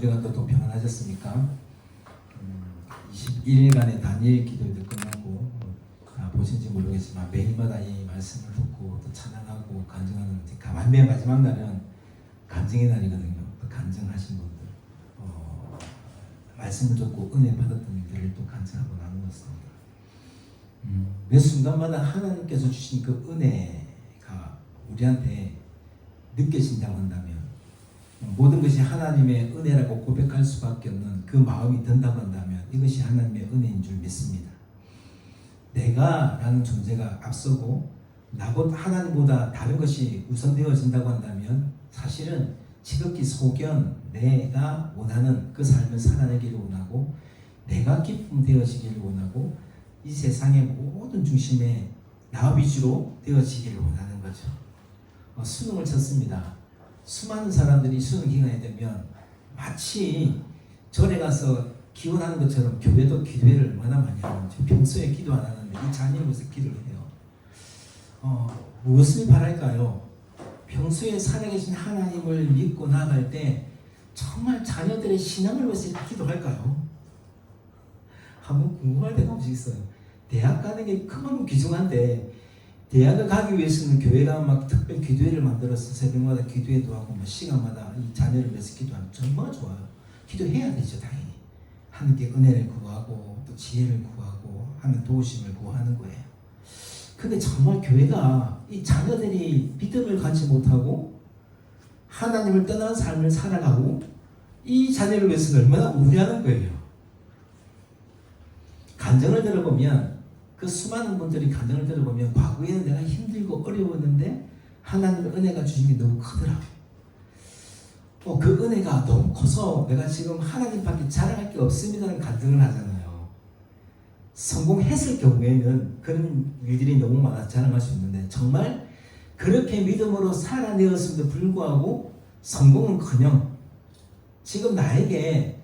주간도 또 평안하셨습니까? 21일간의 단일 기도회도 끝나고 보신지 모르겠지만 매일마다 이 말씀을 듣고 또 찬양하고 간증하는 맨 마지막 날은 간증의 날이거든요. 또 간증하신 분들 말씀을 듣고 은혜 받았던 일들을 또 간증하고 나누었습니다. 매 순간마다 하나님께서 주신 그 은혜가 우리한테 느껴진다고 한다면, 모든 것이 하나님의 은혜라고 고백할 수밖에 없는 그 마음이 든다고 한다면 이것이 하나님의 은혜인 줄 믿습니다. 내가 라는 존재가 앞서고 하나님보다 다른 것이 우선되어진다고 한다면 사실은 지극히 소견 내가 원하는 그 삶을 살아내기를 원하고, 내가 기쁨 되어지기를 원하고, 이 세상의 모든 중심에 나 위주로 되어지기를 원하는 거죠. 수능을 쳤습니다. 수많은 사람들이 수능 기간이 되면 마치 절에 가서 기원하는 것처럼 교회도 기도회를 얼마나 많이 하는지, 평소에 기도 안 하는데 이 자녀를 위해서 기도를 해요. 무엇을 바랄까요? 평소에 살아계신 하나님을 믿고 나아갈 때 정말 자녀들의 신앙을 위해서 기도할까요? 한번 궁금할 때가 없이 있어요. 대학 가는 게 그만큼 귀중한데 대학을 가기 위해서는 교회가 막 특별 기도회를 만들어서 새벽마다 기도회도 하고 시간마다 이 자녀를 위해서 기도하면 정말 좋아요. 기도해야 되죠, 당연히. 하나님께 은혜를 구하고 또 지혜를 구하고 하나님 도우심을 구하는 거예요. 근데 정말 교회가 이 자녀들이 믿음을 갖지 못하고 하나님을 떠난 삶을 살아가고 이 자녀를 위해서는 얼마나 우려하는 거예요. 간증을 들어보면, 그 수많은 분들이 간증을 들어보면 과거에는 내가 힘들고 어려웠는데 하나님의 은혜가 주신 게 너무 크더라고요. 그 은혜가 너무 커서 내가 지금 하나님밖에 자랑할 게 없습니다라는 간증을 하잖아요. 성공했을 경우에는 그런 일들이 너무 많아 자랑할 수 있는데, 정말 그렇게 믿음으로 살아내었음에도 불구하고 성공은커녕 지금 나에게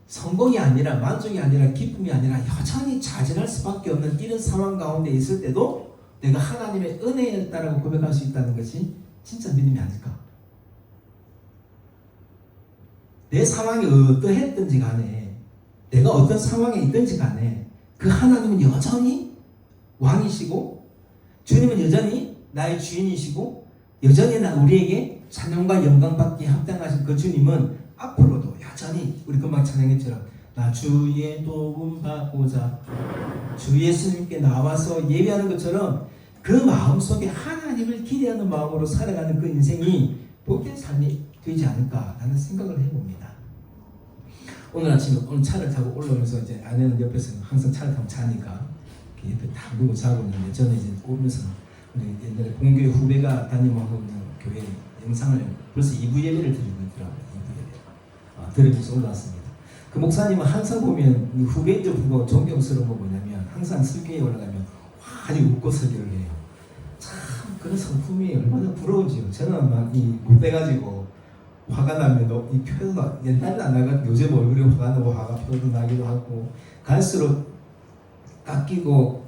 성공이 아니라 만족이 아니라 기쁨이 아니라 여전히 좌절할 수밖에 없는 이런 상황 가운데 있을 때도 내가 하나님의 은혜였다라고 고백할 수 있다는 것이 진짜 믿음이 아닐까? 내 상황이 어떠했든지 간에, 내가 어떤 상황에 있든지 간에 그 하나님은 여전히 왕이시고 주님은 여전히 나의 주인이시고 여전히 우리에게 찬양과 영광 받기에 합당하신 그 주님은 앞으로도 여전히 우리 금방 찬양했처럼 나 주의 도움 받고자 주 예수님께 나와서 예배하는 것처럼 그 마음속에 하나님을 기대하는 마음으로 살아가는 그 인생이 복된 삶이 되지 않을까라는 생각을 해봅니다. 오늘 아침에 차를 타고 올라오면서 이제 아내는 옆에서 항상 차를 타고 자니까 옆에 딱 누고 자고 있는데, 저는 이제 오면서 우리 옛날에 공교회 후배가 담임하고 있는 교회 영상을 벌써 2부 예배를 드리고 있더라고요. 2부 예배 들으면서 올라왔습니다. 그 목사님은 항상 보면 이 후배인들 보고 존경스러운 거 뭐냐면 항상 설교에 올라가면 아주 웃고 설교를 해요. 참 그런 성품이 얼마나 부러운지요. 저는 막 못 빼가지고 화가 나면 이 표도 옛날에 안 나가, 요즘 얼굴이 화가 나고 화가 표도 나기도 하고 갈수록 깎이고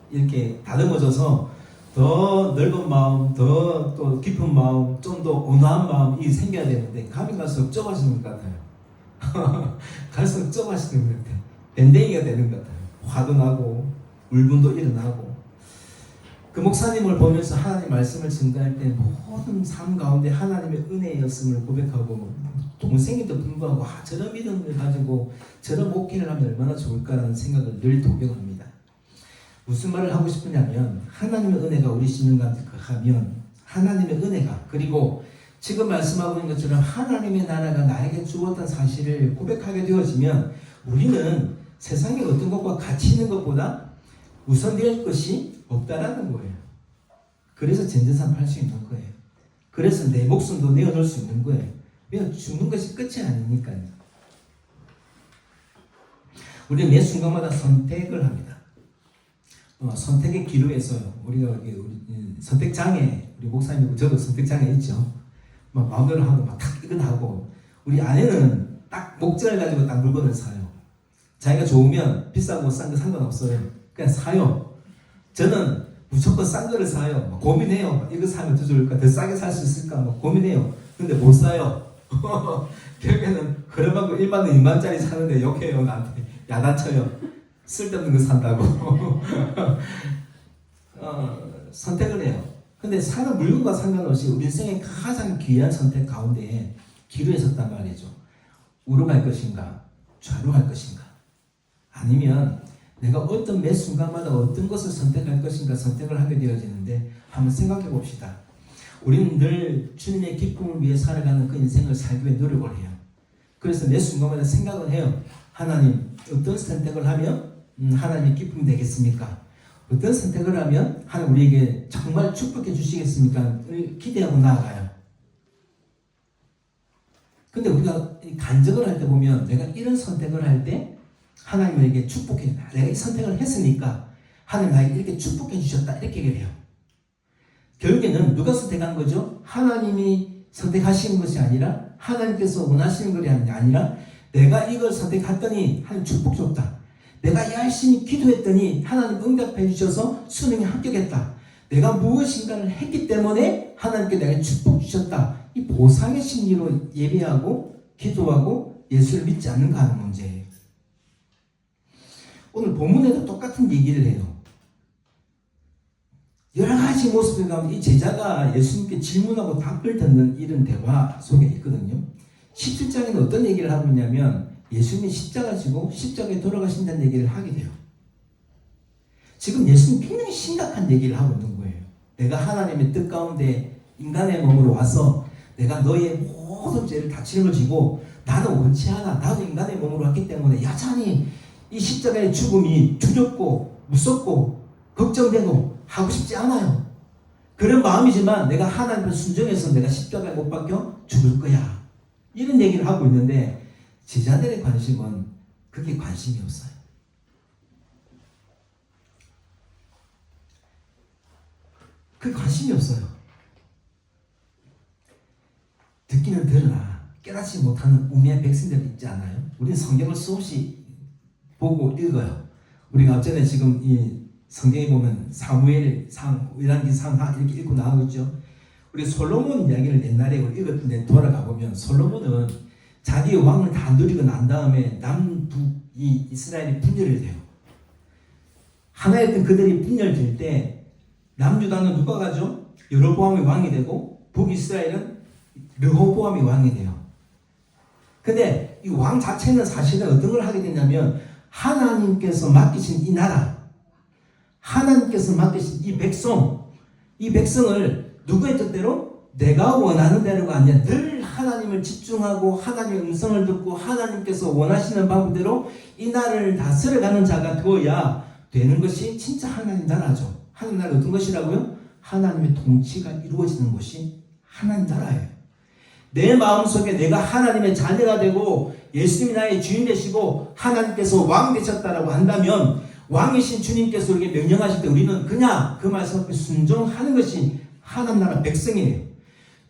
이렇게 다듬어져서 더 넓은 마음, 더 또 깊은 마음, 좀 더 온화한 마음이 생겨야 되는데 가면 갈수록 좁아지는 것 같아요. 갈수록 좁아지는 것 같아요. 밴댕이가 되는 것 같아요. 화도 나고 울분도 일어나고. 그 목사님을 보면서 하나님 말씀을 증거할 때 모든 삶 가운데 하나님의 은혜였음을 고백하고, 동생에도 불구하고 저런 믿음을 가지고 저런 목회를 하면 얼마나 좋을까라는 생각을 늘 독려합니다. 무슨 말을 하고 싶으냐면, 하나님의 은혜가 우리 신령 가득하면 하나님의 은혜가, 그리고 지금 말씀하고 있는 것처럼 하나님의 나라가 나에게 주었던 사실을 고백하게 되어지면 우리는 세상의 어떤 것과 같이 있는 것보다 우선될 것이 없다라는 거예요. 그래서 전재산 팔 수 있는 거예요. 그래서 내 목숨도 내어놓을 수 있는 거예요. 왜냐하면 죽는 것이 끝이 아니니까요. 우리는 매 순간마다 선택을 합니다. 선택의 기로에서요. 우리가 선택장애, 우리 목사님이고 저도 선택장애 있죠. 막 마음대로 하고 막 탁 이건 하고, 우리 아내는 딱 목적을 가지고 딱 물건을 사요. 자기가 좋으면 비싸고 싼 거 상관없어요. 그냥 사요. 저는 무조건 싼 거를 사요. 고민해요. 이거 사면 더 좋을까? 더 싸게 살 수 있을까? 고민해요. 근데 못 사요. 결국에는 그래갖고 1만 원, 2만짜리 사는데 욕해요. 나한테 야단쳐요. 쓸데없는 거 산다고. 선택을 해요. 근데 사는 물건과 상관없이 우리 인생의 가장 귀한 선택 가운데 기로에 섰단 말이죠. 우로 갈 것인가 좌로 갈 것인가, 아니면 내가 어떤 매 순간마다 어떤 것을 선택할 것인가 선택을 하게 되어지는데, 한번 생각해 봅시다. 우리는 늘 주님의 기쁨을 위해 살아가는 그 인생을 살기 위해 노력을 해요. 그래서 매 순간마다 생각을 해요. 하나님, 어떤 선택을 하면 하나님의 기쁨이 되겠습니까? 어떤 선택을 하면 하나님 우리에게 정말 축복해 주시겠습니까? 기대하고 나아가요. 근데 우리가 간증을 할 때 보면, 내가 이런 선택을 할 때 하나님에게 축복해, 내가 이 선택을 했으니까 하나님 나에게 이렇게 축복해 주셨다, 이렇게 얘기를 해요. 결국에는 누가 선택한 거죠? 하나님이 선택하시는 것이 아니라, 하나님께서 원하시는 것이 아니라, 내가 이걸 선택했더니 하나님 축복 줬다, 내가 열심히 기도했더니 하나님 응답해 주셔서 수능에 합격했다, 내가 무엇인가를 했기 때문에 하나님께 내가 축복 주셨다, 이 보상의 심리로 예배하고 기도하고 예수를 믿지 않는가 하는 문제예요. 오늘 본문에도 똑같은 얘기를 해요. 여러 가지 모습을 가면 이 제자가 예수님께 질문하고 답을 듣는 이런 대화 속에 있거든요. 17장에는 어떤 얘기를 하고 있냐면, 예수님이 십자가 지고 십자가에 돌아가신다는 얘기를 하게 돼요. 지금 예수님 굉장히 심각한 얘기를 하고 있는 거예요. 내가 하나님의 뜻 가운데 인간의 몸으로 와서 내가 너의 모든 죄를 다 짊어지고, 나는 원치 않아, 나도 인간의 몸으로 왔기 때문에 여전히 이 십자가의 죽음이 두렵고 무섭고 걱정되고 하고 싶지 않아요. 그런 마음이지만 내가 하나님을 순종해서 내가 십자가에 못 박혀 죽을 거야, 이런 얘기를 하고 있는데, 제자들의 관심은 그게 관심이 없어요. 그 관심이 없어요. 듣기는 들으나 깨닫지 못하는 우매한 백성들 있지 않아요? 우리는 성경을 수없이 보고 읽어요. 우리가 앞전에 지금 이 성경에 보면 사무엘상, 열왕기상 이렇게 읽고 나오고 있죠. 우리 솔로몬 이야기를 옛날에 읽었는데 돌아가 보면, 솔로몬은 자기 왕을 다 누리고 난 다음에 남북이 이스라엘이 분열이 돼요. 하나였던 그들이 분열될 때 남유다는 누가 가죠? 여로보암이 왕이 되고, 북이스라엘은 르호보암이 왕이 돼요. 근데 이 왕 자체는 사실은 어떤 걸 하게 되냐면, 하나님께서 맡기신 이 나라, 하나님께서 맡기신 이 백성을 누구의 뜻대로? 내가 원하는 대로가 아니라 늘 하나님을 집중하고 하나님의 음성을 듣고 하나님께서 원하시는 방법대로 이 나라를 다스려가는 자가 되어야 되는 것이 진짜 하나님 나라죠. 하나님 나라가 어떤 것이라고요? 하나님의 통치가 이루어지는 것이 하나님 나라예요. 내 마음속에 내가 하나님의 자녀가 되고 예수님이 나의 주인 되시고 하나님께서 왕 되셨다라고 한다면, 왕이신 주님께서 우리에게 명령하실 때 우리는 그냥 그 말씀 앞에 순종하는 것이 하나님 나라 백성이에요.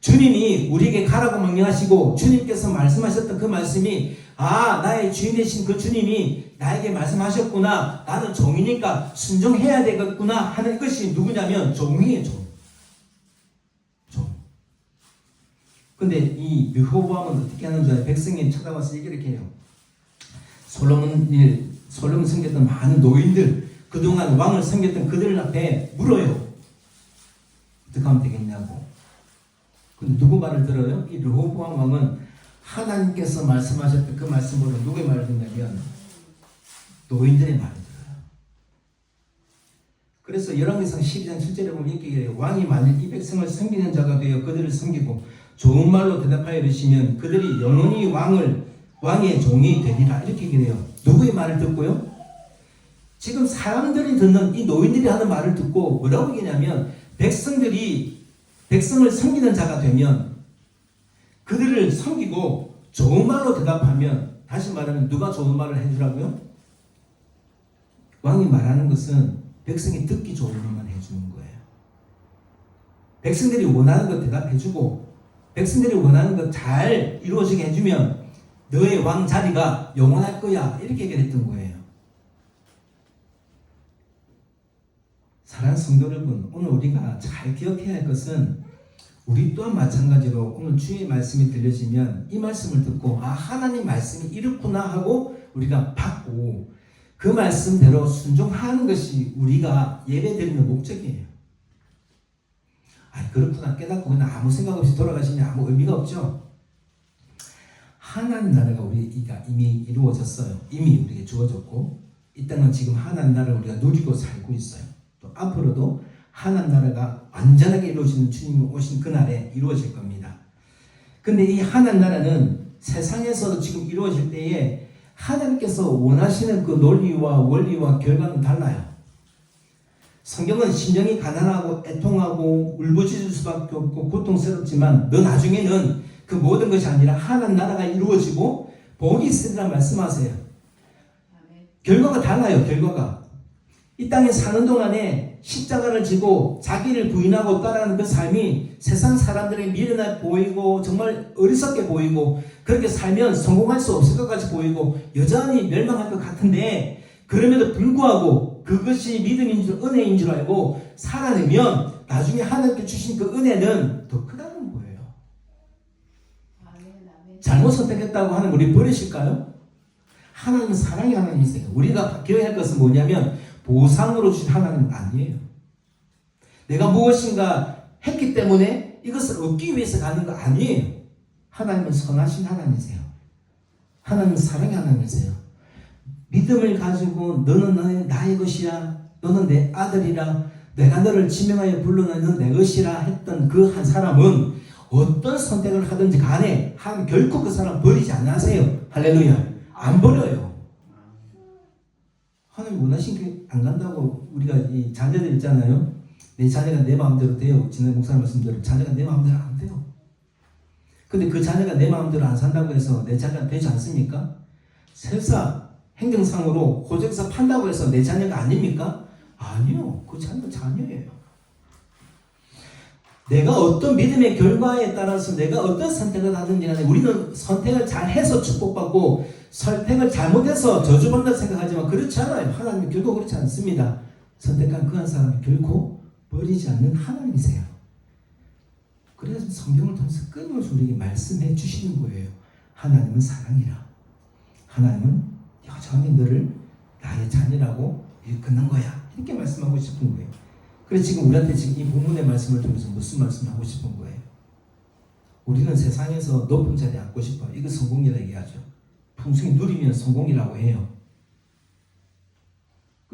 주님이 우리에게 가라고 명령하시고 주님께서 말씀하셨던 그 말씀이, 아, 나의 주인 되신 그 주님이 나에게 말씀하셨구나, 나는 종이니까 순종해야 되겠구나 하는 것이 누구냐면 종이에요. 종. 근데 이 르호보암은 어떻게 하는 줄 알아요? 백성이 쳐다봐서 얘기를 이렇게 해요. 솔로몬 섬겼던 많은 노인들, 그동안 왕을 섬겼던 그들 앞에 물어요. 어떻게 하면 되겠냐고. 근데 누구 말을 들어요? 이 르호보암 왕은 하나님께서 말씀하셨던 그 말씀으로 누구의 말을 듣냐면 노인들의 말을 들어요. 그래서 열왕기상 12장 7절에 보면 이렇게 얘기해요. 왕이 만일 이 백성을 섬기는 자가 되어 그들을 섬기고 좋은 말로 대답하여 이르시면 그들이 영원히 왕의 종이 되리라, 이렇게 얘기해요. 누구의 말을 듣고요? 지금 사람들이 듣는 이 노인들이 하는 말을 듣고 뭐라고 얘기냐면, 백성을 섬기는 자가 되면 그들을 섬기고 좋은 말로 대답하면, 다시 말하면 누가 좋은 말을 해주라고요? 왕이 말하는 것은 백성이 듣기 좋은 말만 해주는 거예요. 백성들이 원하는 것 대답해주고 백성들이 원하는 것 잘 이루어지게 해주면 너의 왕 자리가 영원할 거야, 이렇게 얘기를 했던 거예요. 사랑하는 성도 여러분, 오늘 우리가 잘 기억해야 할 것은 우리 또한 마찬가지로 오늘 주의 말씀이 들려지면 이 말씀을 듣고 하나님 말씀이 이렇구나 하고 우리가 받고 그 말씀대로 순종하는 것이 우리가 예배드리는 목적이에요. 그렇구나 깨닫고 그냥 아무 생각 없이 돌아가시면 아무 의미가 없죠. 하나님 나라가 우리가 이미 이루어졌어요. 이미 우리에게 주어졌고 이 땅은 지금 하나님 나라를 우리가 누리고 살고 있어요. 또 앞으로도 하나님 나라가 완전하게 이루어지는 주님이 오신 그날에 이루어질 겁니다. 근데 이 하나님 나라는 세상에서도 지금 이루어질 때에 하나님께서 원하시는 그 논리와 원리와 결과는 달라요. 성경은 심령이 가난하고 애통하고 울부짖을 수밖에 없고 고통스럽지만 너 나중에는 그 모든 것이 아니라 하나님 나라가 이루어지고 복이 있으리라 말씀하세요. 결과가 달라요. 결과가. 이 땅에 사는 동안에 십자가를 지고 자기를 부인하고 따라가는 그 삶이 세상 사람들에게 미련해 보이고 정말 어리석게 보이고 그렇게 살면 성공할 수 없을 것 같이 보이고 여전히 멸망할 것 같은데 그럼에도 불구하고 그것이 믿음인 줄 은혜인 줄 알고 살아내면 나중에 하나님께 주신 그 은혜는 더 크다는 거예요. 잘못 선택했다고 하는 우리 버리실까요? 하나님은 사랑의 하나님이세요. 우리가 기억해야 할 것은 뭐냐면 보상으로 주신 하나님은 아니에요. 내가 무엇인가 했기 때문에 이것을 얻기 위해서 가는 거 아니에요. 하나님은 선하신 하나님이세요. 하나님은 사랑의 하나님이세요. 믿음을 가지고 너는 나의 것이야. 너는 내 아들이라. 내가 너를 지명하여 불러내 너는 내 것이라 했던 그 한 사람은 어떤 선택을 하든지 간에 결코 그 사람 버리지 않으세요. 할렐루야. 안 버려요. 하나님 원하신 게 안 간다고 우리가 이 자녀들 있잖아요. 내 자녀가 내 마음대로 돼요. 지난 목사님 말씀대로 자녀가 내 마음대로 안 돼요. 근데 그 자녀가 내 마음대로 안 산다고 해서 내 자녀가 되지 않습니까? 설사 행정상으로 호적에서 판다고 해서 내 자녀가 아닙니까? 아니요. 그 자녀는 자녀예요. 내가 어떤 믿음의 결과에 따라서 내가 어떤 선택을 하든지 간에 우리는 선택을 잘해서 축복받고 선택을 잘못해서 저주받는다 생각하지만 그렇지 않아요. 하나님은 결코 그렇지 않습니다. 선택한 그 한 사람이 결코 버리지 않는 하나님이세요. 그래서 성경을 통해서 끊임없이 우리에게 말씀해 주시는 거예요. 하나님은 사랑이라. 하나님은 여전히 너를 나의 자녀라고 일컫는 거야. 이렇게 말씀하고 싶은 거예요. 그래서 지금 우리한테 지금 이 본문의 말씀을 통해서 무슨 말씀을 하고 싶은 거예요? 우리는 세상에서 높은 자리에 앉고 싶어요. 이거 성공이라고 얘기하죠. 풍성히 누리면 성공이라고 해요.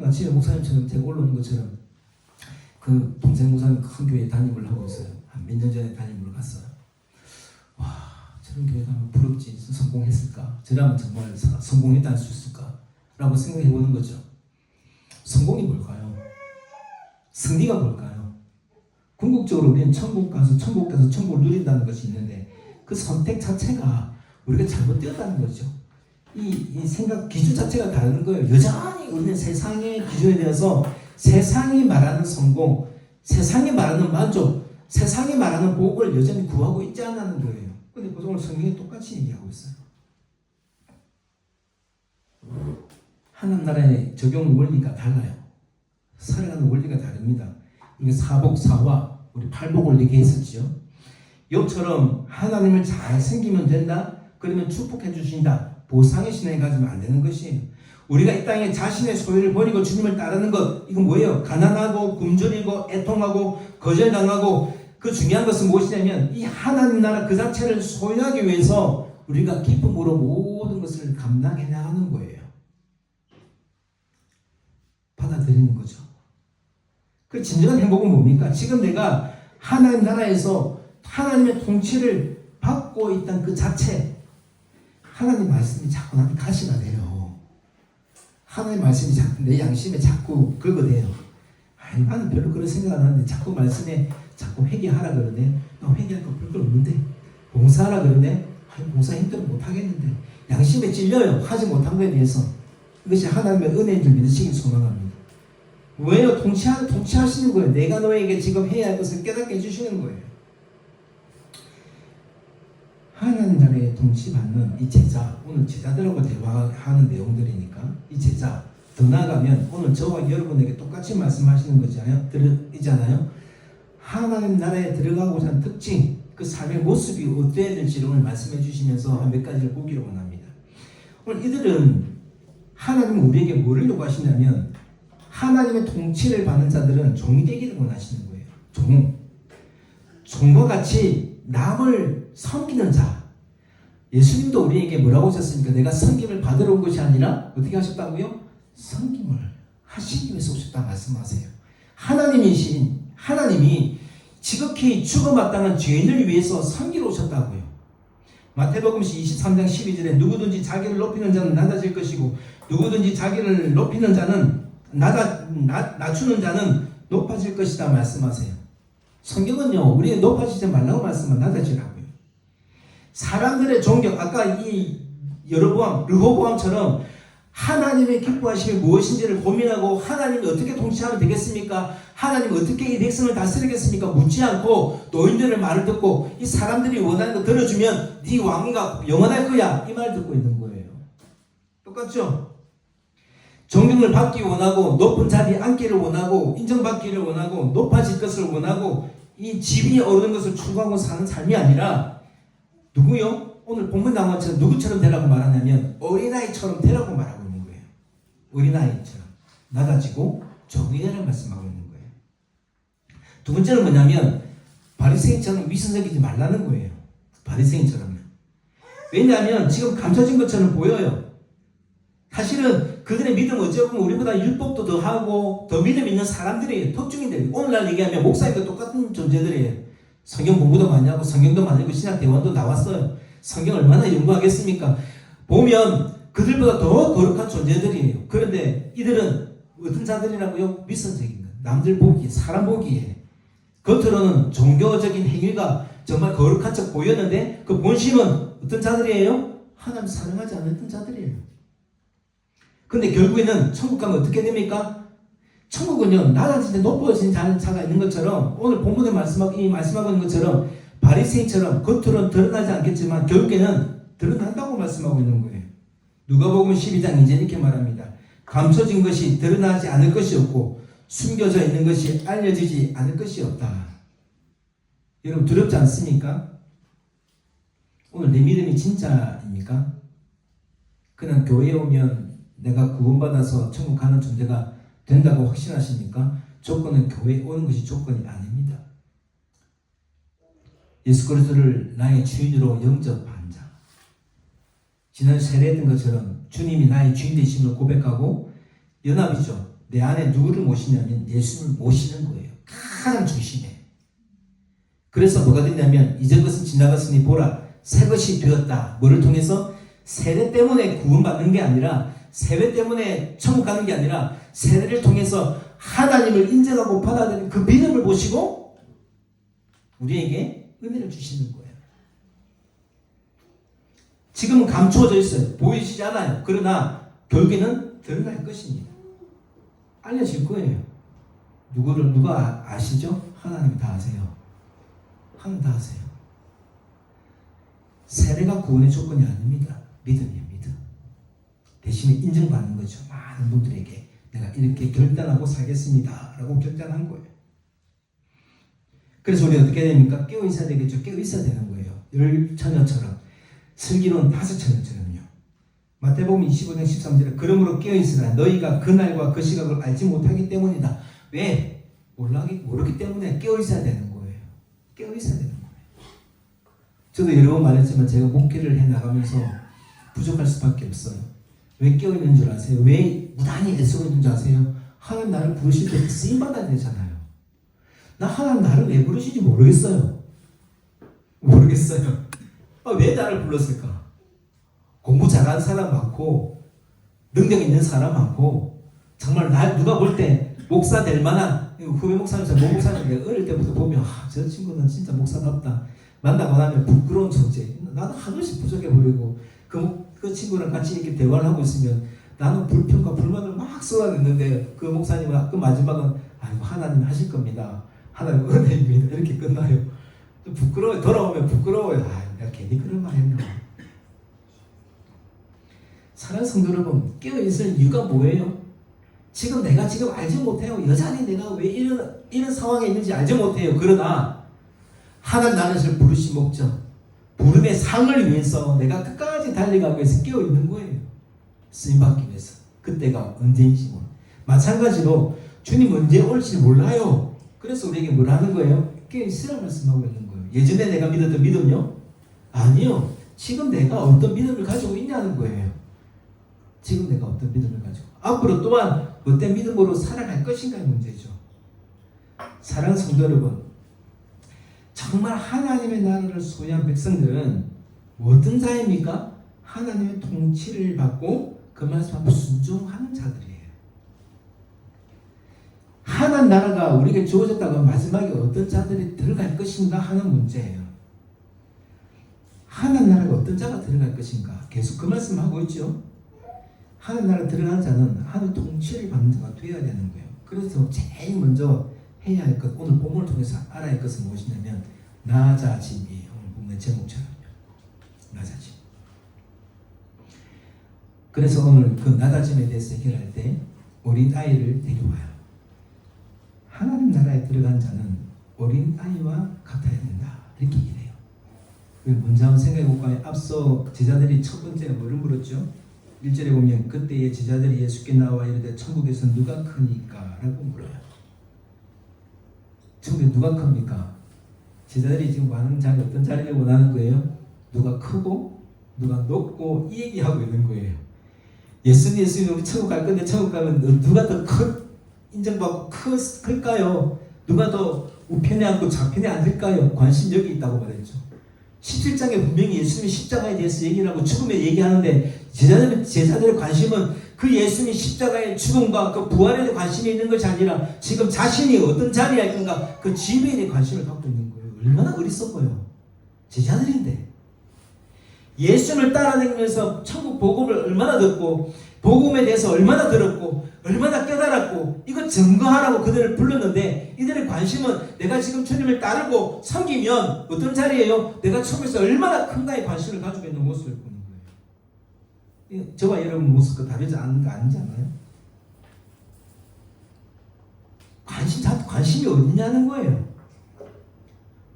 아침에 목사님처럼 제가 올라오는 것처럼 그 동생 목사님 큰 교회에 담임을 하고 있어요. 한 몇 년 전에 담임을 갔어요. 와, 저런 교회 가면 부럽지. 성공했을까? 저라면 정말 성공했다 할 수 있을까? 라고 생각해 보는 거죠. 성공이 뭘까요? 승리가 뭘까요? 궁극적으로 우리는 천국 가서 천국을 누린다는 것이 있는데 그 선택 자체가 우리가 잘못되었다는 거죠. 이 생각 기준 자체가 다른 거예요. 여전히 우리는 세상의 기준에 대해서 세상이 말하는 성공, 세상이 말하는 만족, 세상이 말하는 복을 여전히 구하고 있지 않는 거예요. 그런데 오늘 성경이 똑같이 얘기하고 있어요. 하나님 나라의 적용 원리가 달라요. 살아가는 원리가 다릅니다. 이게 사복사화, 우리 팔복을 얘기했었죠. 욥처럼 하나님을 잘 섬기면 된다? 그러면 축복해 주신다. 보상의 신앙이 가지면 안 되는 것이에요. 우리가 이 땅에 자신의 소유를 버리고 주님을 따르는 것, 이건 뭐예요? 가난하고 굶주리고 애통하고 거절당하고 그 중요한 것은 무엇이냐면 이 하나님 나라 그 자체를 소유하기 위해서 우리가 기쁨으로 모든 것을 감당해 나가는 거예요. 받아들이는 거죠. 그 진정한 행복은 뭡니까? 지금 내가 하나님 나라에서 하나님의 통치를 받고 있다는 그 자체, 하나님 말씀이 자꾸 나한테 가시가 돼요. 하나님 말씀이 자꾸 내 양심에 자꾸 긁어대요. 아니, 나는 별로 그런 생각 안 하는데 자꾸 말씀에 자꾸 회개하라 그러네. 나 회개할 거 별거 없는데. 봉사하라 그러네. 아니, 봉사 힘들어 못하겠는데. 양심에 찔려요. 하지 못한 거에 대해서. 이것이 하나님의 은혜인 줄 믿으시길 소망합니다. 왜요? 통치하시는 거예요. 내가 너에게 지금 해야 할 것을 깨닫게 해주시는 거예요. 하나님 나라에 통치받는 이 제자, 오늘 제자들하고 대화하는 내용들이니까 이 제자, 더 나아가면 오늘 저와 여러분에게 똑같이 말씀하시는 거잖아요. 하나님 나라에 들어가고자 하는 특징, 그 삶의 모습이 어때야 될지를 오늘 말씀해 주시면서 한 몇 가지를 보기를 원합니다. 오늘 이들은 하나님은 우리에게 뭐를 요구하시냐면 하나님의 통치를 받는 자들은 종이 되기를 원하시는 거예요. 종과 같이 남을 섬기는 자. 예수님도 우리에게 뭐라고 하셨습니까? 내가 섬김을 받으러 온 것이 아니라 어떻게 하셨다고요? 섬김을 하시기 위해서 오셨다 말씀하세요. 하나님이 지극히 죽어마땅한 죄인을 위해서 섬기러 오셨다고요. 마태복음 23장 12절에 누구든지 자기를 높이는 자는 낮아질 것이고 누구든지 자기를 높이는 자는 낮추는 자는 높아질 것이다 말씀하세요. 성경은요, 우리가 높아지지 말라고 말씀은 낮아지라고요. 사람들의 존경, 아까 이 르호보암처럼 하나님의 기뻐하심이 무엇인지를 고민하고 하나님이 어떻게 통치하면 되겠습니까? 하나님이 어떻게 이 백성을 다스리겠습니까? 묻지 않고 노인들의 말을 듣고 이 사람들이 원하는 거 들어주면 네 왕위가 영원할 거야, 이 말 듣고 있는 거예요. 똑같죠? 존경을 받기 원하고 높은 자리에 앉기를 원하고 인정받기를 원하고 높아질 것을 원하고 이 지위에 오르는 것을 추구하고 사는 삶이 아니라 누구요? 오늘 본문 나와처럼 누구처럼 되라고 말하냐면 어린아이처럼 되라고 말하고 있는 거예요. 어린아이처럼 낮아지고 종이 되라고 말씀하고 있는 거예요. 두 번째는 뭐냐면 바리새인처럼 위선적이지 말라는 거예요. 바리새인처럼요. 왜냐하면 지금 감춰진 것처럼 보여요. 사실은 그들의 믿음은 어쩌면 우리보다 율법도 더 하고 더 믿음 있는 사람들이에요. 특중인들. 오늘날 얘기하면 목사님과 똑같은 존재들이에요. 성경 공부도 많이 하고 성경도 많이 읽고 신학 대원도 나왔어요. 성경 얼마나 연구하겠습니까? 보면 그들보다 더 거룩한 존재들이에요. 그런데 이들은 어떤 자들이라고요? 위선적인 것. 남들 보기에, 사람 보기에. 겉으로는 종교적인 행위가 정말 거룩한 척 보였는데 그 본심은 어떤 자들이에요? 하나님 사랑하지 않는 자들이에요. 근데 결국에는 천국 가면 어떻게 됩니까? 천국은요, 낮아진 데 높아진 자가 있는 것처럼 오늘 본문에 말씀하고 있는 것처럼 바리새인처럼 겉으로는 드러나지 않겠지만 결국에는 드러난다고 말씀하고 있는 거예요. 누가복음 12장 이제 이렇게 말합니다. 감춰진 것이 드러나지 않을 것이 없고 숨겨져 있는 것이 알려지지 않을 것이 없다. 여러분 두렵지 않습니까? 오늘 내 믿음이 진짜입니까? 그냥 교회에 오면 내가 구원받아서 천국 가는 존재가 된다고 확신하십니까? 조건은 교회에 오는 것이 조건이 아닙니다. 예수 그리스도를 나의 주인으로 영접한 자. 지난 세례했던 것처럼 주님이 나의 주인 되심을 고백하고 연합이죠. 내 안에 누구를 모시냐면 예수를 모시는 거예요. 가장 중심에. 그래서 뭐가 됐냐면 이전 것은 지나갔으니 보라 새 것이 되었다. 뭐를 통해서? 세례 때문에 구원받는 게 아니라 세례 때문에 천국 가는 게 아니라 세례를 통해서 하나님을 인정하고 받아들이는 그 믿음을 보시고 우리에게 은혜를 주시는 거예요. 지금은 감추어져 있어요. 보이시지 않아요. 그러나 결국에는 드러날 것입니다. 알려질 거예요. 누가 아시죠? 하나님 다 아세요. 하나님 다 아세요. 세례가 구원의 조건이 아닙니다. 믿음이에요. 믿음. 대신에 인정받는 거죠. 많은 분들에게 내가 이렇게 결단하고 살겠습니다 라고 결단한 거예요. 그래서 우리 어떻게 됩니까? 깨어 있어야 되겠죠. 깨어 있어야 되는 거예요. 10처녀처럼 슬기로운 5처녀처럼요. 마태복음 25장 13절에 그러므로 깨어 있으라 너희가 그날과 그 시각을 알지 못하기 때문이다. 왜? 모르기 때문에 깨어 있어야 되는 거예요. 깨어 있어야 되는 거예요. 저도 여러 번 말했지만 제가 목회를 해나가면서 부족할 수밖에 없어요. 왜 깨어있는 줄 아세요? 왜 무단히 애쓰고 있는 줄 아세요? 하나님 나를 부르실 때 쓰임받아야 되잖아요. 나 하나님 나를 왜 부르시는지 모르겠어요. 왜 나를 불렀을까? 공부 잘하는 사람 많고 능력 있는 사람 많고 정말 날 누가 볼 때 목사 될 만한 후배 목사님, 모 목사님 내가 어릴 때부터 보면 저 친구는 진짜 목사답다. 만나고 나면 부끄러운 존재. 나는 한없이 부족해 보이고 그 친구랑 같이 이렇게 대화를 하고 있으면 나는 불평과 불만을 막 쏟아냈는데 그 목사님은 그 마지막은 아이고 하나님 하실 겁니다. 하나님 은혜입니다. 이렇게 끝나요. 좀 부끄러워요. 돌아오면 부끄러워요. 내가 괜히 그런 말 했나. 사랑하는 성도 여러분, 깨어있을 이유가 뭐예요? 지금 내가 지금 알지 못해요. 여전히 내가 왜 이런 상황에 있는지 알지 못해요. 그러나 하나님 나를 부르신 목적, 부름의 상을 위해서 내가 끝까지 달려가기 위해서 깨어 있는 거예요. 쓰임받기 위해서. 그때가 언제인지 몰라. 마찬가지로 주님 언제 올지 몰라요. 그래서 우리에게 뭘 하는 거예요? 깨어 있으라 말씀하고 있는 거예요. 예전에 내가 믿었던 믿음요? 아니요. 지금 내가 어떤 믿음을 가지고 있냐는 거예요. 지금 내가 어떤 믿음을 가지고 앞으로 또한 어떤 믿음으로 살아갈 것인가의 문제죠. 사랑하는 성도 여러분, 정말 하나님의 나라를 소유한 백성들은 어떤 자입니까? 하나님의 통치를 받고 그 말씀 앞에 순종하는 자들이에요. 하나님 나라가 우리에게 주어졌다고 마지막에 어떤 자들이 들어갈 것인가 하는 문제예요. 하나님 나라가 어떤 자가 들어갈 것인가 계속 그 말씀하고 있죠. 하나님 나라 들어가는 자는 하나님 통치를 받는 자가 되어야 되는 거예요. 그래서 제일 먼저 해야 할 것, 오늘 본문을 통해서 알아야 할 것은 무엇이냐면 나 자신이에요. 오늘 본문의 제목처럼요. 나 자신. 그래서 오늘 그 나 자신에 대해서 해결할 때 어린 아이를 데려와요. 하나님 나라에 들어간 자는 어린 아이와 같아야 된다. 이렇게 얘기해요. 먼저 한번 생각해 볼까요? 앞서 제자들이 첫 번째 뭐를 물었죠? 1절에 보면 그때의 제자들이 예수께 나와 이르되 천국에서 누가 크니까? 라고 물어요. 천국에 누가 큽니까? 제자들이 지금 원하는 자리 어떤 자리를 원하는 거예요? 누가 크고 누가 높고 이 얘기하고 있는 거예요. 예수님 우리 천국 갈 건데 천국 가면 누가 더 인정받고 클까요? 누가 더 우편에 앉고 좌편에 앉을까요? 관심 여기 있다고 말했죠. 17장에 분명히 예수님이 십자가에 대해서 얘기를 하고 죽음에 얘기하는데 제자들의 관심은 그 예수님이 십자가의 죽음과 그 부활에 대해 관심이 있는 것이 아니라 지금 자신이 어떤 자리에 할 건가 그 지배에 대해 관심을 갖고 있는 거예요. 얼마나 어리석어요. 제자들인데 예수님을 따라다니면서 천국 복음을 얼마나 듣고 복음에 대해서 얼마나 들었고 얼마나 깨달았고 이거 증거하라고 그들을 불렀는데 이들의 관심은 내가 지금 주님을 따르고 섬기면 어떤 자리예요? 내가 천국에서 얼마나 큰가에 관심을 가지고 있는 모습을 보는 거예요. 저와 여러분 모습과 다르지 않은 거 아니잖아요. 관심이 어디냐는 거예요.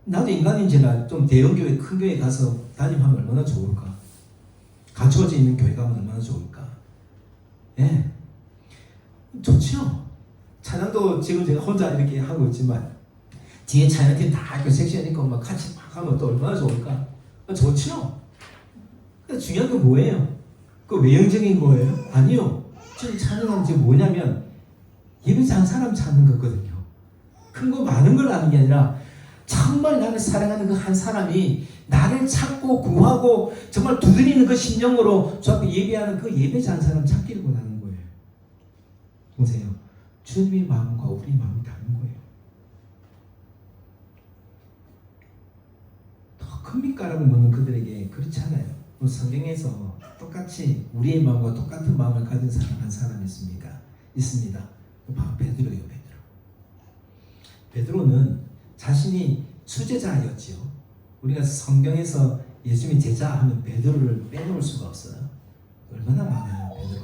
나도 인간인지라 좀 대형교회 큰 교회 가서 담임하면 얼마나 좋을까? 갖춰져 있는 교회 가면 얼마나 좋을까? 예, 좋죠. 찬양도 지금 제가 혼자 이렇게 하고 있지만 뒤에 찬양팀 다 이렇게 섹션 있고 막 같이 막 하면 또 얼마나 좋을까? 좋죠. 근데 중요한 건 뭐예요? 그 외형적인 거예요? 아니요. 저는 찬양은 지금 뭐냐면 예배장 사람 찾는 거거든요. 큰 거 많은 걸 아는 게 아니라 정말 나를 사랑하는 그 한 사람이 나를 찾고 구하고 정말 두드리는 그 심령으로 저 앞에 예배하는 그 예배자 한 사람 찾기를 원하는 거예요. 보세요. 주님의 마음과 우리 마음이 다른 거예요. 더 큽니까? 라고 묻는 그들에게 그렇지 않아요. 성경에서 똑같이 우리의 마음과 똑같은 마음을 가진 사람 한 사람이 있습니다. 바로 베드로예요. 베드로는 자신이 수제자였지요. 우리가 성경에서 예수님이 제자 하면 베드로를 빼놓을 수가 없어요. 얼마나 많아요, 베드로.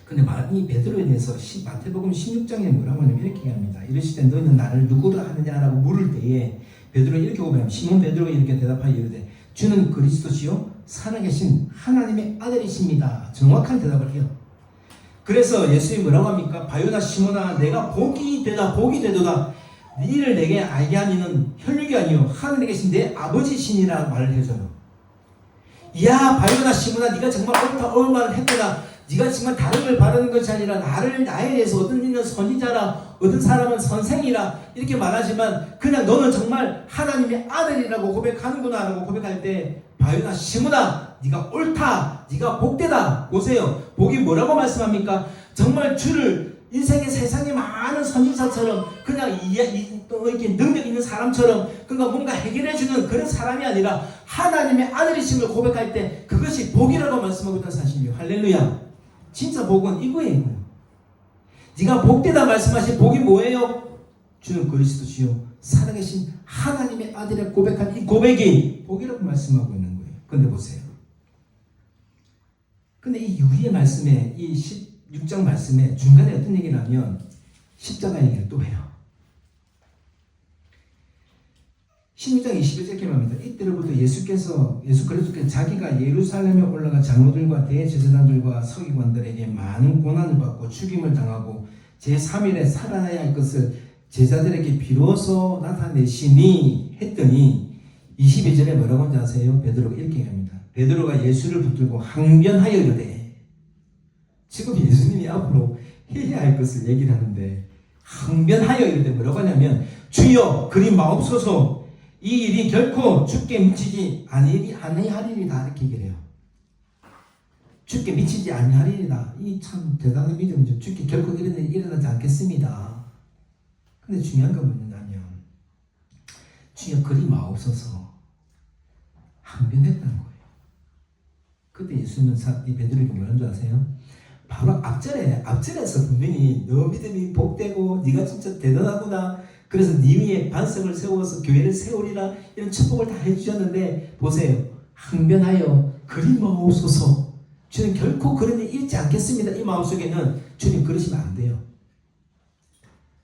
근데 이 베드로에 대해서 마태복음 16장에 뭐라고 하냐면 이렇게 얘기합니다. 이르시되 너희는 나를 누구라 하느냐라고 물을 때에 베드로는 이렇게 고백합니다. 시몬 베드로가 이렇게 대답하여 이르되 주는 그리스도시요 살아계신 하나님의 아들이십니다. 정확한 대답을 해요. 그래서 예수님이 뭐라고 합니까? 바요나 시몬아 내가 복이 되도다. 니를 내게 알게 하니는 혈육이 아니요 하늘에 계신 내 아버지시니라 말을 해줘요. 이야 바요나 시몬아 네가 정말 옳은 말을 했구나. 네가 정말 다른 걸 바라는 것이 아니라 나에 대해서 어떤 이는 선지자라 어떤 사람은 선생이라 이렇게 말하지만 그냥 너는 정말 하나님의 아들이라고 고백하는구나 라고 고백할 때 바요나 시몬아 네가 옳다. 네가 복되다. 보세요. 복이 뭐라고 말씀합니까? 정말 주를 인생의 세상에 많은 선지자처럼 그냥 이렇게 능력 있는 사람처럼 그러니까 뭔가 해결해주는 그런 사람이 아니라 하나님의 아들이심을 고백할 때 그것이 복이라고 말씀하고 있다는 사실이에요. 할렐루야. 진짜 복은 이거예요. 네가 복되다 말씀하신 복이 뭐예요? 주는 그리스도시요 살아계신 하나님의 아들이라고 고백한 이 고백이 복이라고 말씀하고 있는 거예요. 근데 보세요. 근데 이 위의 말씀에 이 6장 말씀에 중간에 어떤 얘기를 하면 십자가 얘기를 또 해요. 16장 21절 이렇게 말합니다. 이때로부터 예수 그리스도께서 자기가 예루살렘에 올라가 장로들과 대제사장들과 서기관들에게 많은 고난을 받고 죽임을 당하고 제3일에 살아나야 할 것을 제자들에게 비로소 나타내시니 했더니 22절에 뭐라고 하는지 아세요? 베드로가 이렇게 합니다. 베드로가 예수를 붙들고 항변하여 이르되, 지금 예수님이 앞으로 해야 할 것을 얘기를 하는데 항변하여 이르되 뭐라고 하냐면, 주여 그리 마옵소서, 이 일이 결코 주께 미치지 아니하리이다, 이렇게 얘기를 해요. 주께 미치지 아니하리이다. 이 참 대단한 믿음이죠. 주께 결코 이런 일이 일어나지 않겠습니다. 근데 중요한 건 뭐냐면, 주여 그리 마옵소서 항변했다는 거예요. 그때 예수님은 이 베드로에게 뭐라는 줄 아세요? 바로 앞절에서 분명히 너 믿음이 복되고 네가 진짜 대단하구나, 그래서 네 위에 반석을 세워서 교회를 세우리라, 이런 축복을 다 해주셨는데 보세요. 항변하여 그리 마옵소서, 주님 결코 그런 일 잃지 않겠습니다. 이 마음속에는 주님 그러시면 안 돼요.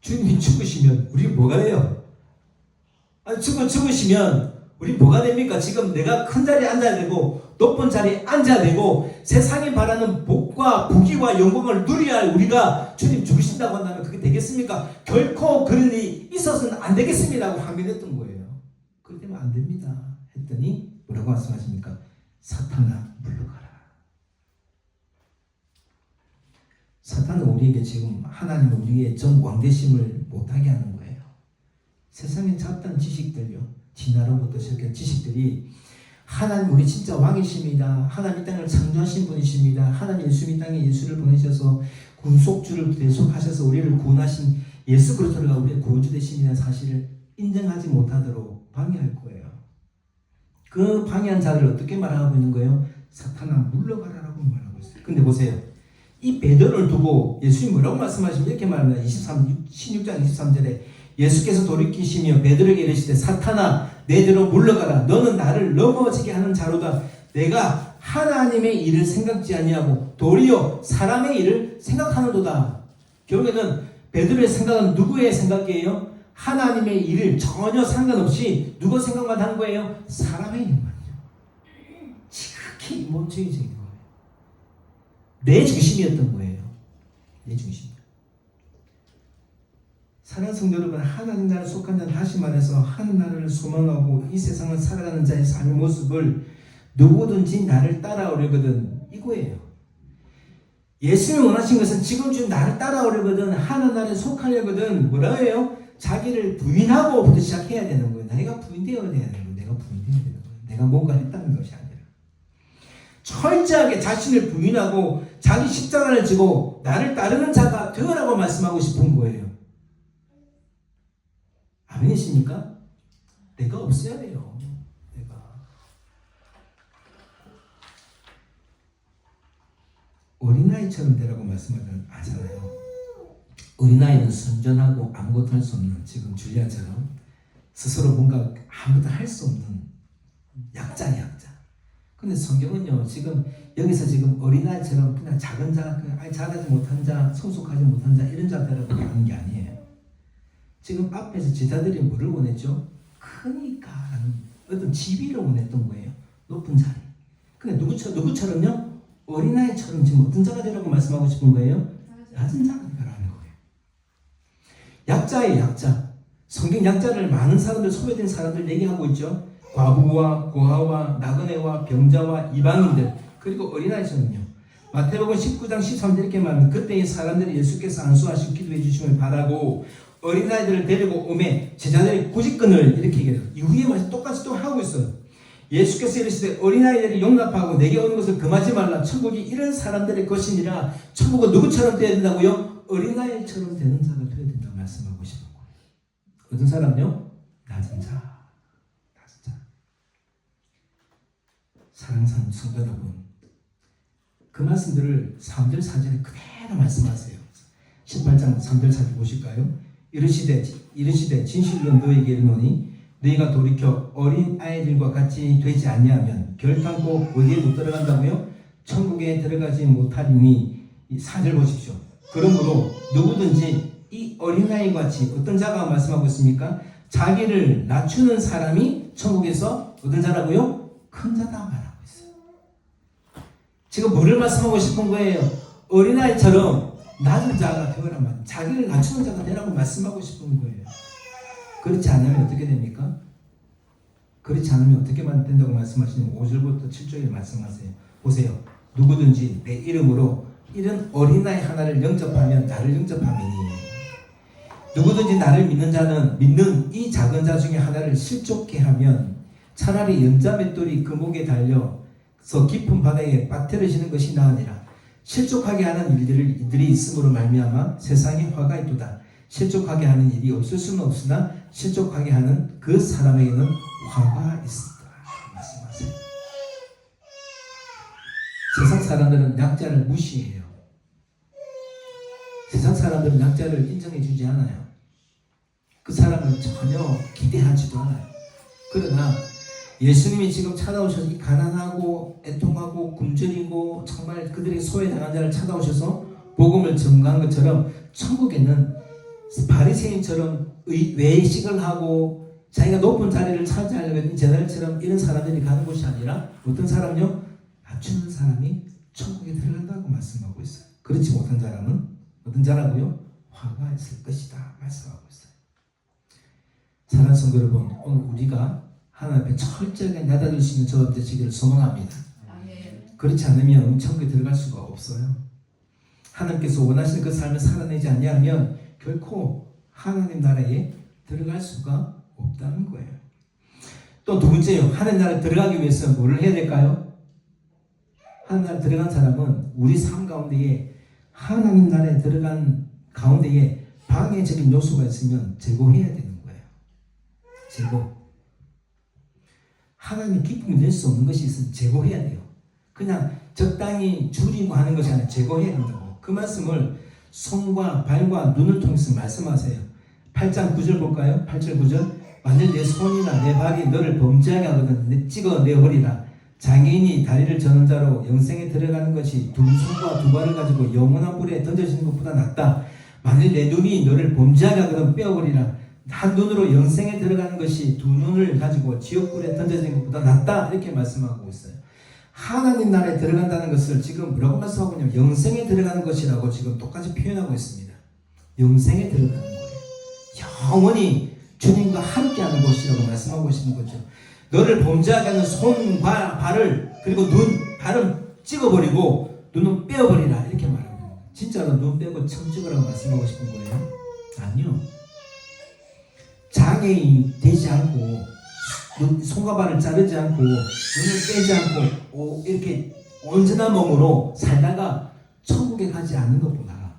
주님이 죽으시면 우리 뭐가 돼요? 아니, 죽으시면 우리 뭐가 됩니까? 지금 내가 큰 자리에 앉아야 되고 높은 자리에 앉아야 되고 세상이 바라는 복과 부귀와 영광을 누려야 할 우리가 주님 죽으신다고 한다면 그게 되겠습니까? 결코 그런 일이 있어서는 안 되겠습니다라고 항변했던 거예요. 그렇기 때문에 안 됩니다 했더니 뭐라고 말씀하십니까? 사탄아 물러가라. 사탄은 우리에게 지금 하나님 우리의 전 왕되심을 못하게 하는 거예요. 세상에 잡다한 지식들요, 진화로부터 시작한 지식들이 하나님 우리 진짜 왕이십니다, 하나님 이 땅을 창조하신 분이십니다, 하나님 예수님 이 땅에 예수를 보내셔서 구속주를 대속하셔서 우리를 구원하신 예수 그리스도가 우리의 구원주 되심이라는 사실을 인정하지 못하도록 방해할 거예요. 그 방해한 자들을 어떻게 말하고 있는 거예요? 사탄아 물러가라라고 말하고 있어요. 근데 보세요, 이 베드로를 두고 예수님 뭐라고 말씀하시면 이렇게 말합니다. 16장 23절에 예수께서 돌이키시며 베드로에게 이르시되, 사탄아 내게로 물러가라. 너는 나를 넘어지게 하는 자로다. 내가 하나님의 일을 생각지 아니하고 도리어 사람의 일을 생각하는도다. 결국에는 베드로의 생각은 누구의 생각이에요? 하나님의 일을 전혀 상관없이 누구 생각만 하는 거예요? 사람의 일만요. 지극히 인본주의적인 거예요. 내 중심이었던 거예요. 내 중심. 사랑하는 성도 여러분, 하나님 나라에 속한 자는 다시 말해서 한 나라를 소망하고 이 세상을 살아가는 자의 삶의 모습을 누구든지 나를 따라오려거든, 이거예요. 예수님이 원하신 것은 지금 준 나를 따라오려거든, 하나님 나라에 속하려거든 뭐라 해요? 자기를 부인하고부터 시작해야 되는 거예요. 내가 부인되어야 되는 거예요. 내가 부인되어야 되는 거예요. 내가 뭔가 했다는 것이 아니라 철저하게 자신을 부인하고 자기 십자가를 지고 나를 따르는 자가 되어라고 말씀하고 싶은 거예요. 아멘이십니까? 내가 없어야 돼요. 내가. 어린아이처럼 되라고 말씀하잖아요. 어린아이는 순전하고 아무것도 할 수 없는, 지금 줄리아처럼 스스로 뭔가 아무것도 할 수 없는 약자야, 약자. 근데 성경은요, 지금 여기서 지금 어린아이처럼 그냥 작은 자, 그냥 자라지 못한 자, 성숙하지 못한 자, 이런 자들하고 하는 게 아니에요. 지금 앞에서 제자들이 뭐를 원했죠? 크니까라는 어떤 지위를 원했던 거예요. 높은 자리. 근데 누구처럼요? 어린아이처럼 지금 어떤 자가 되라고 말씀하고 싶은 거예요? 낮은 자가 되라는 거예요. 약자의 약자. 성경 약자를 많은 사람들, 소외된 사람들 얘기하고 있죠. 과부와 고아와 나그네와 병자와 이방인들, 그리고 어린아이처럼요. 마태복음 19장 13절 이렇게 말합니다. 그때의 사람들이 예수께서 안수하시고 기도해 주심을 바라고 어린아이들을 데리고 오매 제자들의 구직근을 이렇게 얘기해요. 이후에 말씀 똑같이 또 하고 있어요. 예수께서 이르시되 어린아이들이 용납하고 내게 오는 것을 금하지 말라. 천국이 이런 사람들의 것이니라. 천국은 누구처럼 되어야 된다고요? 어린아이처럼 되는 자가 되어야 된다고 말씀하고 싶은 거예요. 어떤 사람요? 낮은 자. 낮은 자. 사랑하는 성도 여러분, 그 말씀들을 3절 4절에 그대로 말씀하세요. 18장 3절 4절 보실까요? 이르시되 진실로 너에게 이르노니 너희가 돌이켜 어린 아이들과 같이 되지 아니하면 결단코 어디에 못 들어간다고요? 천국에 들어가지 못하리니 이 4절 보십시오. 그러므로 누구든지 이 어린아이 같이 어떤 자가 말씀하고 있습니까? 자기를 낮추는 사람이 천국에서 어떤 자라고요? 큰 자다 말하고 있어요. 지금 뭐를 말씀하고 싶은 거예요? 어린아이처럼 낮은 자가 되어란 말이에요. 자기를 낮추는 자가 되라고 말씀하고 싶은 거예요. 그렇지 않으면 어떻게 됩니까? 그렇지 않으면 어떻게 된다고 말씀하시냐면 5절부터 7절에 말씀하세요. 보세요. 누구든지 내 이름으로 이런 어린아이 하나를 영접하면 나를 영접함이니 누구든지 나를 믿는 자는 믿는 이 작은 자 중에 하나를 실족케 하면 차라리 연자 맷돌이 그 목에 달려서 깊은 바다에 빠뜨려지는 것이 나으니라. 실족하게 하는 이들이 있음으로 말미암아 세상에 화가 있도다. 실족하게 하는 일이 없을 수는 없으나 실족하게 하는 그 사람에게는 화가 있었다. 말씀하세요. 세상 사람들은 약자를 무시해요. 세상 사람들은 약자를 인정해 주지 않아요. 그 사람을 전혀 기대하지도 않아요. 그러나 예수님이 지금 찾아오셔서 이 가난하고 애통하고 굶주리고 정말 그들의 소외당한 자를 찾아오셔서 복음을 전가한 것처럼 천국에는 바리새인처럼 외식을 하고 자기가 높은 자리를 차지하려고 했던 제자들처럼 이런 사람들이 가는 곳이 아니라 어떤 사람요? 낮추는 사람이 천국에 들어간다고 말씀하고 있어요. 그렇지 못한 사람은 어떤 자라고요? 화가 있을 것이다 말씀하고 있어요. 사랑하는 성도 여러분, 오늘 우리가 하나님 앞에 철저하게 낮아질 수 있는 저와 되시기를 소망합니다. 그렇지 않으면 천국에 들어갈 수가 없어요. 하나님께서 원하시는 그 삶을 살아내지 않냐면 결코 하나님 나라에 들어갈 수가 없다는 거예요. 또 두 번째요. 하나님 나라에 들어가기 위해서 뭐를 해야 될까요? 하나님 나라에 들어간 사람은 우리 삶 가운데에 하나님 나라에 들어간 가운데에 방해적인 요소가 있으면 제거해야 되는 거예요. 제거. 하나님의 기쁨이 될 수 없는 것이 있으면 제거해야 돼요. 그냥 적당히 줄이고 하는 것이 아니라 제거해야 된다고. 그 말씀을 손과 발과 눈을 통해서 말씀하세요. 8장 9절 볼까요? 8절 9절. 만일 내 손이나 내 발이 너를 범죄하게 하거든 찍어내버리라. 장애인이 다리를 저는 자로 영생에 들어가는 것이 두 손과 두 발을 가지고 영원한 불에 던져지는 것보다 낫다. 만일 내 눈이 너를 범죄하게 하거든 빼어버리라. 한 눈으로 영생에 들어가는 것이 두 눈을 가지고 지옥불에 던져지는 것보다 낫다. 이렇게 말씀하고 있어요. 하나님 나라에 들어간다는 것을 지금 뭐라고 말씀하고 있냐면 영생에 들어가는 것이라고 지금 똑같이 표현하고 있습니다. 영생에 들어가는 거예요. 영원히 주님과 함께하는 곳이라고 말씀하고 계시는 거죠. 너를 범죄하게 하는 손과 발을 그리고 눈, 발은 찍어버리고 눈은 빼어버리라 이렇게 말합니다. 진짜로 눈 빼고 청 찍으라고 말씀하고 싶은 거예요? 아니요. 장애인 되지 않고 손과 발을 자르지 않고 눈을 빼지 않고 이렇게 온전한 몸으로 살다가 천국에 가지 않는 것보다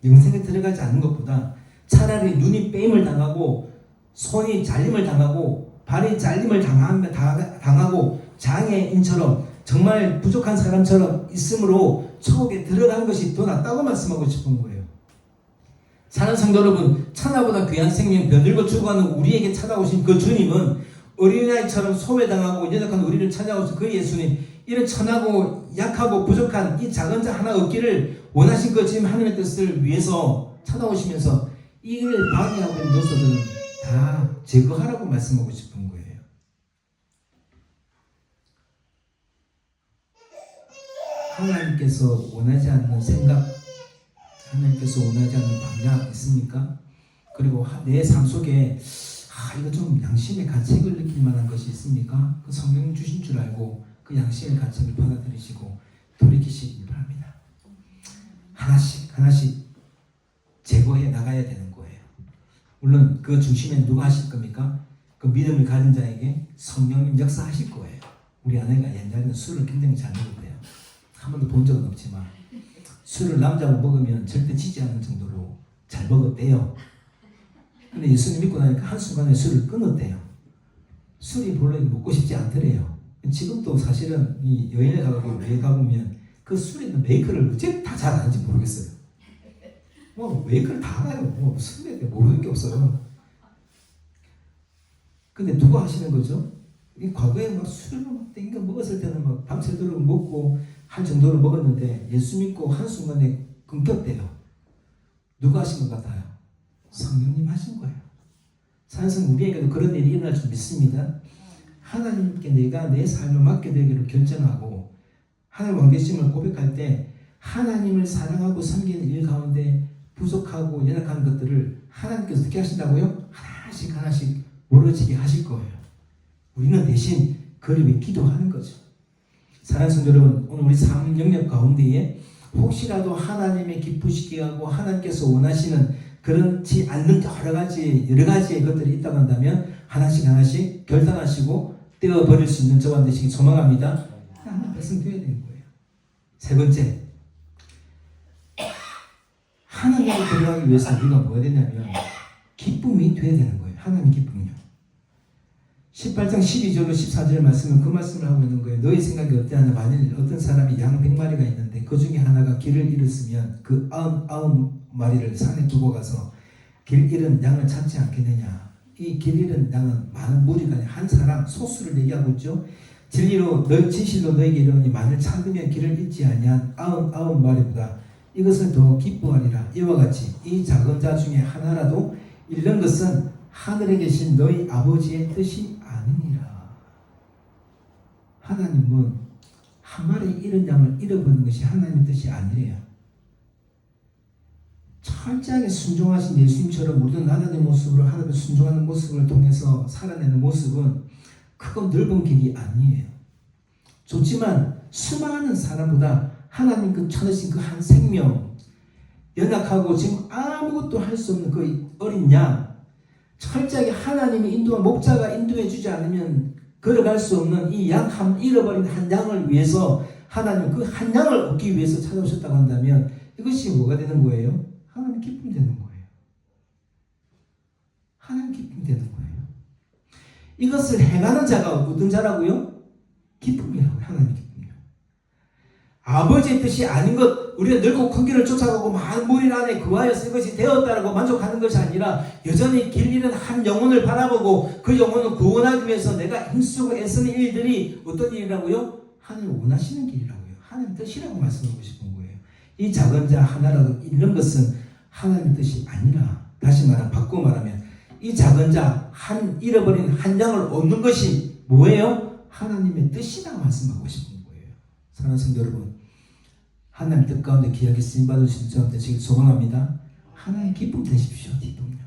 영생에 들어가지 않는 것보다 차라리 눈이 빼임을 당하고 손이 잘림을 당하고 발이 잘림을 당하고 장애인처럼 정말 부족한 사람처럼 있으므로 천국에 들어가는 것이 더 낫다고 말씀하고 싶은 거예요. 사랑하는 성도 여러분, 천하보다 귀한 생명 변들고 죽어가는 우리에게 찾아오신 그 주님은 어린아이처럼 소외당하고 연약한 우리를 찾아오신 그 예수님, 이런 천하고 약하고 부족한 이 작은 자 하나 얻기를 원하신 그 지금 하나님의 뜻을 위해서 찾아오시면서 이를 방해하고 있는 요소들은 다 제거하라고 말씀하고 싶은 거예요. 하나님께서 원하지 않는 생각, 하나님께서 원하지 않는 방향 있습니까? 그리고 내 삶 속에 이거 좀 양심의 가책을 느낄 만한 것이 있습니까? 그 성령 주신 줄 알고 그 양심의 가책을 받아들이시고 돌이키시기 바랍니다. 하나씩 제거해 나가야 되는 거예요. 물론 그 중심에 누가 하실 겁니까? 그 믿음을 가진 자에게 성령님 역사하실 거예요. 우리 아내가 옛날에는 술을 굉장히 잘 먹었대요. 한 번도 본 적은 없지만 술을 남자고 먹으면 절대 지지 않는 정도로 잘 먹었대요. 근데 예수님 믿고 나니까 한순간에 술을 끊었대요. 술이 별로 먹고 싶지 않더래요. 지금도 사실은 이 여행에 가고 여행 가보면 그 술에 있는 메이크를 어째 다 잘 아는지 모르겠어요. 메이크를 다 알아요. 술에 모르는 게 없어요. 근데 누가 하시는 거죠? 이 과거에 막 술을 막 땡겨 먹었을 때는 막 밤새도록 먹고 할 정도로 먹었는데 예수 믿고 한순간에 끊겼대요. 누가 하신 것 같아요? 성령님 하신 거예요. 사실상 우리에게도 그런 일이 일어날 줄 믿습니다. 하나님께 내가 내 삶을 맡겨드리기로 결정하고 하나님 왕되심을 고백할 때 하나님을 사랑하고 섬기는 일 가운데 부족하고 연약한 것들을 하나님께서 어떻게 하신다고요? 하나씩 하나씩 멀어지게 하실 거예요. 우리는 대신 그를 위해 기도하는 거죠. 사랑하는 성도 여러분, 오늘 우리 삶 영역 가운데에 혹시라도 하나님의 기쁘시게 하고 하나님께서 원하시는 그렇지 않는 여러 가지의 것들이 있다고 한다면 하나씩 하나씩 결단하시고 떼어버릴 수 있는 저와 되시기 소망합니다. 하나 말씀드려야 되는 거예요. 세 번째, 하나님을 들어가기 위해서 우리가 뭐가 되냐면 기쁨이 돼야 되는 거예요. 하나님의 기쁨이요. 18장 12절로 14절 말씀은 그 말씀을 하고 있는 거예요. 너희 생각이 어떠하냐? 만일 어떤 사람이 양 100마리가 있는데 그 중에 하나가 길을 잃었으면 그 99마리를 산에 두고 가서 길 잃은 양을 찾지 않겠느냐? 이 길 잃은 양은 많은 무리가 아니라 한 사람 소수를 얘기하고 있죠. 진실로 너에게 이르노니 만일 찾으면 길을 잃지 아니한 99마리보다 이것을 더 기뻐하리라. 이와 같이 이 작은 자 중에 하나라도 잃는 것은 하늘에 계신 너희 아버지의 뜻이 아니니라. 하나님은 한 마리 잃은 양을 잃어버리는 것이 하나님의 뜻이 아니래요. 철저하게 순종하신 예수님처럼 우리도 하나님의 모습으로 하나님의 순종하는 모습을 통해서 살아내는 모습은 크고 넓은 길이 아니에요. 좋지만 수많은 사람보다 하나님 그 찾으신 그 한 생명, 연약하고 지금 아무것도 할 수 없는 그 어린 양, 철저하게 하나님이 인도한 목자가 인도해 주지 않으면 걸어갈 수 없는 이 잃어버린 한 양을 위해서 하나님 그 한 양을 얻기 위해서 찾아오셨다고 한다면 이것이 뭐가 되는 거예요? 하나님 기쁨이 되는 거예요. 하나님 기쁨이 되는 거예요. 이것을 행하는 자가 어떤 자라고요? 기쁨이라고요. 하나님 기쁨이요. 아버지의 뜻이 아닌 것, 우리가 늙고 큰 길을 쫓아가고 많은 무리 안에 그하여서 이것이 되었다라고 만족하는 것이 아니라 여전히 길 잃은 한 영혼을 바라보고 그 영혼을 구원하기 위해서 내가 힘쓰고 애쓰는 일들이 어떤 일이라고요? 하나님 원하시는 길이라고요. 하나님 뜻이라고 말씀하고 싶은 거예요. 이 작은 자 하나라도 잃는 것은 하나님의 뜻이 아니라, 다시 바꾸어 말하면 이 작은 자 잃어버린 한 양을 얻는 것이 뭐예요? 하나님의 뜻이라고 말씀하고 싶은 거예요. 사랑하는 성도 여러분, 하나님 뜻 가운데 귀하게 쓰임받으시는 저와 되시길 소망합니다. 하나님 기쁨 되십시오. 기쁨요.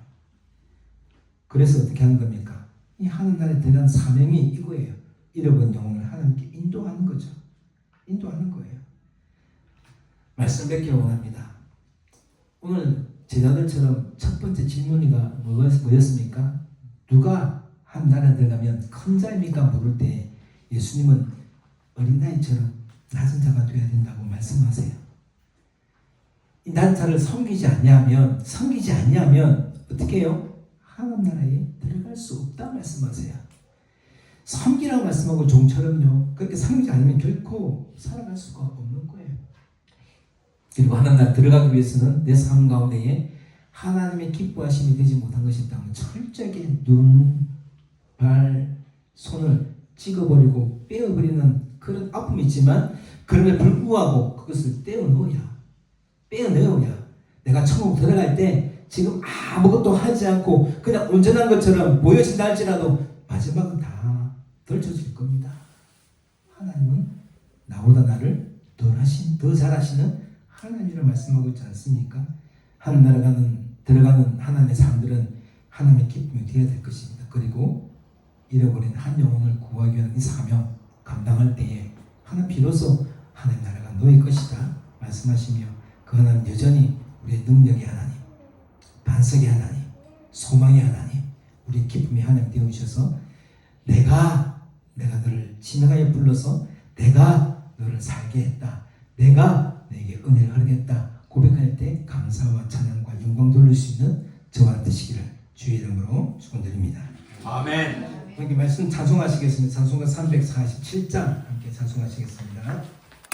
그래서 어떻게 하는 겁니까? 이 하늘나라에 들어간 사명이 이거예요. 잃어버린 영혼을 하나님께 인도하는 거죠. 인도하는 거예요. 말씀 뵙기를 원합니다. 오늘 제자들처럼 첫 번째 질문이가 뭐였습니까? 누가 한 나라에 들어가면 큰 자입니까? 물을 때 예수님은 어린아이처럼 낮은 자가 되어야 된다고 말씀하세요. 이 낮은 자를 섬기지 아니하면 어떻게 해요? 하나님 나라에 들어갈 수 없다 말씀하세요. 섬기라고 말씀하고 종처럼요. 그렇게 섬기지 않으면 결코 살아갈 수가 없는 거예요. 그리고 하나님 나라에 들어가기 위해서는 내 삶 가운데에 하나님의 기뻐하심이 되지 못한 것이 있다면 철저하게 눈, 발, 손을 찍어버리고 빼어버리는 그런 아픔이 있지만 그럼에 불구하고 그것을 빼어내어야 내가 천국 들어갈 때 지금 아무것도 하지 않고 그냥 온전한 것처럼 보여진다 할지라도 마지막은 다 덜쳐질 겁니다. 하나님은 나보다 나를 더 잘하시는 하나님이라 말씀하고 있지 않습니까? 하늘나라 들어가는 하나님의 사람들은 하나님의 기쁨이 되어야 될 것입니다. 그리고 잃어버린 한 영혼을 구하기 위한 이 사명 감당할 때에 하나님 비로소 하나님 나라가 너의 것이다 말씀하시며 그 하나님 여전히 우리의 능력의 하나님, 반석의 하나님, 소망의 하나님, 우리의 기쁨의 하나님 되어주셔서 내가 너를 지명하여 불러서 내가 너를 살게 했다. 내가 너에게 은혜를 하겠다. 고백할 때 감사와 찬양과 영광 돌릴 수 있는 저와 되시기를 주의 이름으로 축원드립니다. 아멘. 여기 말씀 찬송하시겠습니다. 찬송가 347장 함께 찬송하시겠습니다.